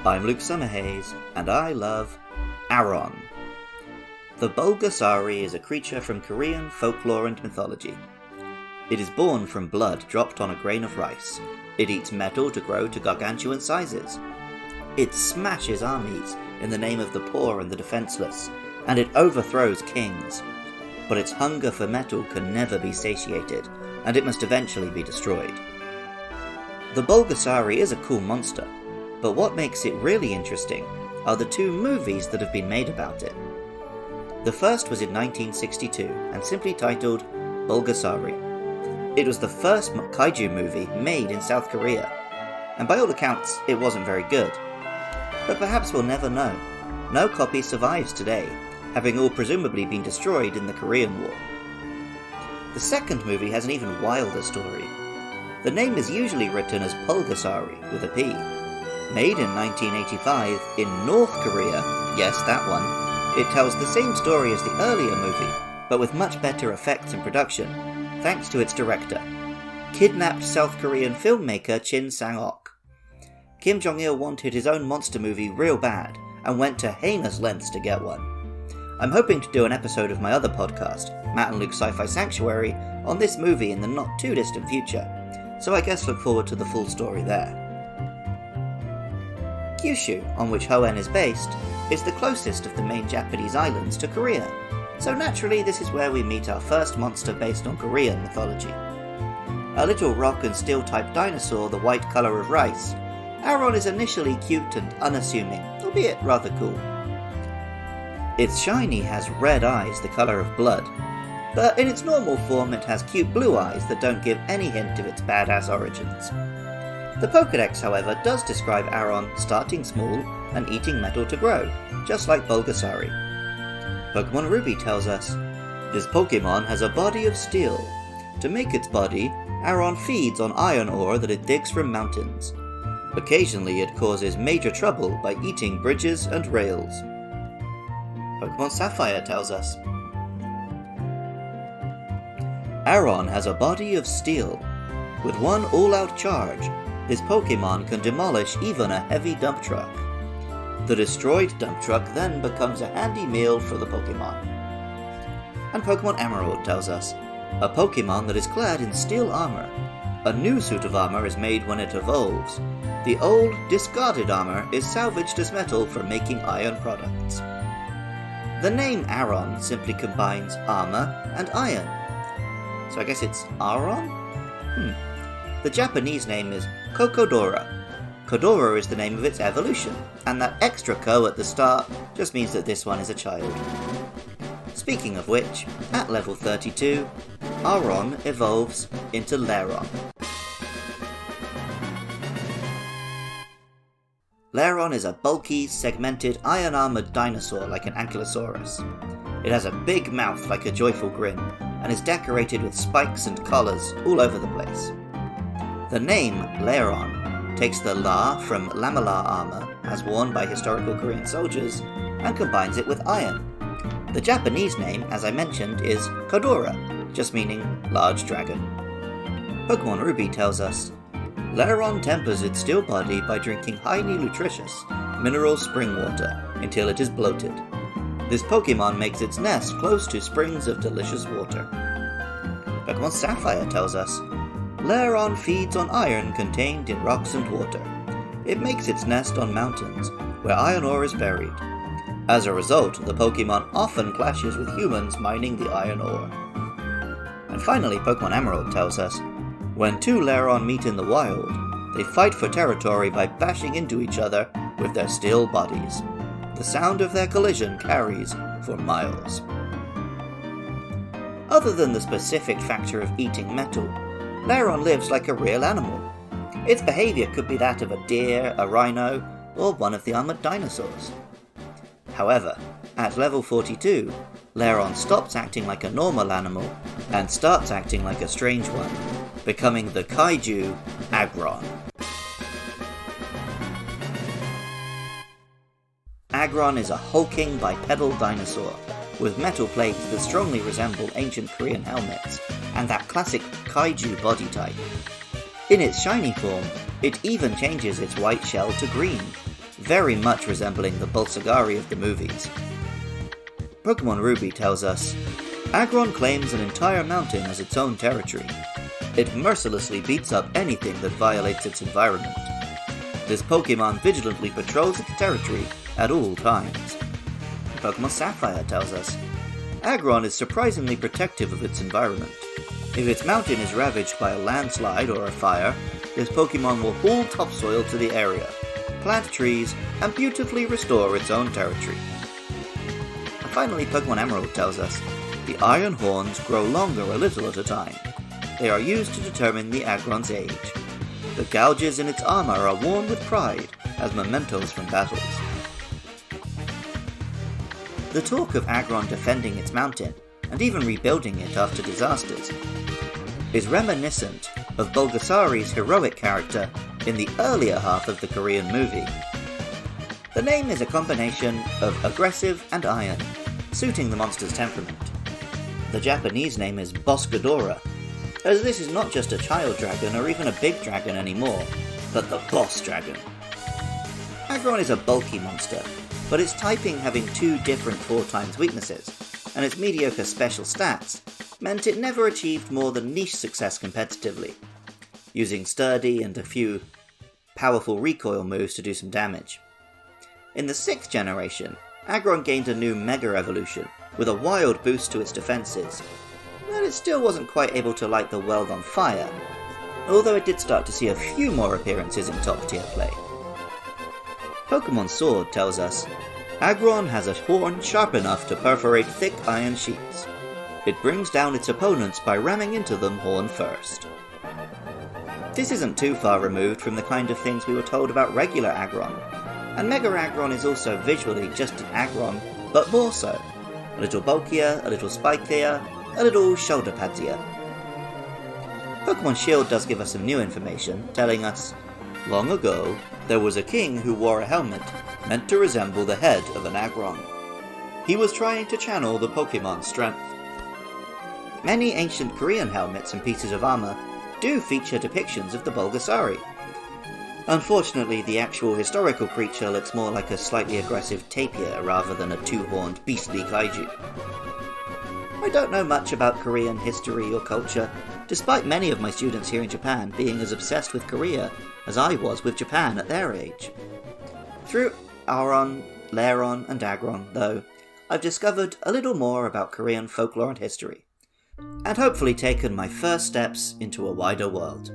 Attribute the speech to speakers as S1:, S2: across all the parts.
S1: I'm Luke Summerhays, and I love Aron. The Bulgasari is a creature from Korean folklore and mythology. It is born from blood dropped on a grain of rice. It eats metal to grow to gargantuan sizes. It smashes armies in the name of the poor and the defenseless, and it overthrows kings. But its hunger for metal can never be satiated, and it must eventually be destroyed. The Bulgasari is a cool monster, but what makes it really interesting are the two movies that have been made about it. The first was in 1962 and simply titled Bulgasari. It was the first kaiju movie made in South Korea, and by all accounts it wasn't very good. But perhaps we'll never know. No copy survives today, having all presumably been destroyed in the Korean War. The second movie has an even wilder story. The name is usually written as Polgasari with a P. Made in 1985 in North Korea, yes, that one, it tells the same story as the earlier movie, but with much better effects and production, thanks to its director, kidnapped South Korean filmmaker Shin Sang-ok. Kim Jong-il wanted his own monster movie real bad, and went to heinous lengths to get one. I'm hoping to do an episode of my other podcast, Matt and Luke's Sci-Fi Sanctuary, on this movie in the not too distant future, so I guess look forward to the full story there. Kyushu, on which Hoenn is based, is the closest of the main Japanese islands to Korea, so naturally this is where we meet our first monster based on Korean mythology. A little rock and steel type dinosaur the white colour of rice, Aron is initially cute and unassuming, albeit rather cool. Its shiny has red eyes the colour of blood, but in its normal form it has cute blue eyes that don't give any hint of its badass origins. The Pokédex, however, does describe Aron starting small and eating metal to grow, just like Bulgasari. Pokemon Ruby tells us, this Pokemon has a body of steel. To make its body, Aron feeds on iron ore that it digs from mountains. Occasionally it causes major trouble by eating bridges and rails. Pokemon Sapphire tells us, Aron has a body of steel. With one all-out charge, this Pokemon can demolish even a heavy dump truck. The destroyed dump truck then becomes a handy meal for the Pokemon. And Pokemon Emerald tells us, a Pokemon that is clad in steel armor. A new suit of armor is made when it evolves. The old, discarded armor is salvaged as metal for making iron products. The name Aron simply combines armor and iron. So I guess it's Aron? The Japanese name is Kokodora. Kodora is the name of its evolution, and that extra ko at the start just means that this one is a child. Speaking of which, at level 32, Aron evolves into Lehron. Lairon is a bulky, segmented, iron-armoured dinosaur like an ankylosaurus. It has a big mouth like a joyful grin, and is decorated with spikes and collars all over the place. The name Lehron takes the La from lamellar armour, as worn by historical Korean soldiers, and combines it with iron. The Japanese name, as I mentioned, is Kodora, just meaning large dragon. Pokemon Ruby tells us, Lairon tempers its steel body by drinking highly nutritious mineral spring water until it is bloated. This Pokemon makes its nest close to springs of delicious water. Pokemon Sapphire tells us, Lairon feeds on iron contained in rocks and water. It makes its nest on mountains, where iron ore is buried. As a result, the Pokemon often clashes with humans mining the iron ore. And finally, Pokemon Emerald tells us, when two Lairon meet in the wild, they fight for territory by bashing into each other with their steel bodies. The sound of their collision carries for miles. Other than the specific factor of eating metal, Lairon lives like a real animal. Its behaviour could be that of a deer, a rhino, or one of the armoured dinosaurs. However, at level 42, Lairon stops acting like a normal animal and starts acting like a strange one, becoming the kaiju Aggron. Aggron is a hulking bipedal dinosaur with metal plates that strongly resemble ancient Korean helmets and that classic kaiju body type. In its shiny form, it even changes its white shell to green, very much resembling the Bulgasari of the movies. Pokemon Ruby tells us, Aggron claims an entire mountain as its own territory. It mercilessly beats up anything that violates its environment. This Pokemon vigilantly patrols its territory at all times. Pokemon Sapphire tells us, Aggron is surprisingly protective of its environment. If its mountain is ravaged by a landslide or a fire, this Pokemon will haul topsoil to the area, plant trees, and beautifully restore its own territory. And finally, Pokemon Emerald tells us, the iron horns grow longer a little at a time. They are used to determine the Aggron's age. The gouges in its armor are worn with pride as mementos from battles. The talk of Aggron defending its mountain, and even rebuilding it after disasters, is reminiscent of Bulgasari's heroic character in the earlier half of the Korean movie. The name is a combination of aggressive and iron, suiting the monster's temperament. The Japanese name is Boscadora, as this is not just a child dragon or even a big dragon anymore, but the boss dragon. Aggron is a bulky monster, but its typing having 2 different 4x weaknesses, and its mediocre special stats, meant it never achieved more than niche success competitively, using sturdy and a few powerful recoil moves to do some damage. In the 6th generation, Aggron gained a new Mega Evolution, with a wild boost to its defences, but it still wasn't quite able to light the world on fire, although it did start to see a few more appearances in top tier play. Pokemon Sword tells us, Aggron has a horn sharp enough to perforate thick iron sheets. It brings down its opponents by ramming into them horn first. This isn't too far removed from the kind of things we were told about regular Aggron, and Mega Aggron is also visually just an Aggron, but more so. A little bulkier, a little spikier, a little shoulder padsier. Pokemon Shield does give us some new information, telling us, long ago, there was a king who wore a helmet meant to resemble the head of an Aggron. He was trying to channel the Pokemon's strength. Many ancient Korean helmets and pieces of armor do feature depictions of the Bulgasari. Unfortunately, the actual historical creature looks more like a slightly aggressive tapir rather than a 2-horned beastly kaiju. I don't know much about Korean history or culture, despite many of my students here in Japan being as obsessed with Korea as I was with Japan at their age. Through Aron, Lehron and Aggron, though, I've discovered a little more about Korean folklore and history, and hopefully taken my first steps into a wider world.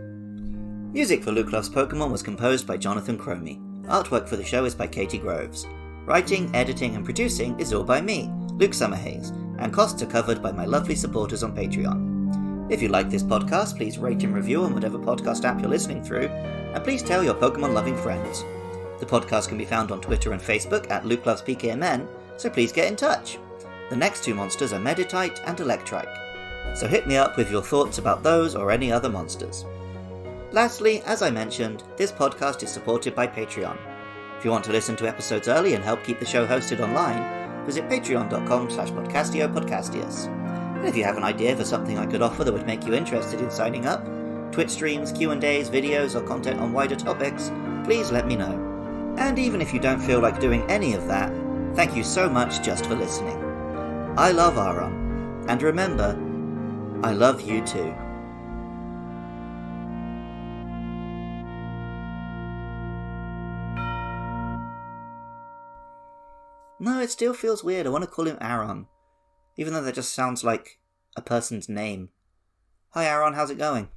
S1: Music for Luke Loves Pokemon was composed by Jonathan Cromie. Artwork for the show is by Katie Groves. Writing, editing and producing is all by me, Luke Summerhays, and costs are covered by my lovely supporters on Patreon. If you like this podcast, please rate and review on whatever podcast app you're listening through, and please tell your Pokemon-loving friends. The podcast can be found on Twitter and Facebook at LukeLovesPKMN, so please get in touch. The next 2 monsters are Meditite and Electrike, so hit me up with your thoughts about those or any other monsters. Lastly, as I mentioned, this podcast is supported by Patreon. If you want to listen to episodes early and help keep the show hosted online, visit patreon.com/podcastio-podcastius. And if you have an idea for something I could offer that would make you interested in signing up, Twitch streams, Q&As, videos, or content on wider topics, please let me know. And even if you don't feel like doing any of that, thank you so much just for listening. I love Aron, and remember, I love you too. No, it still feels weird. I want to call him Aron, even though that just sounds like a person's name. Hi Aron, how's it going?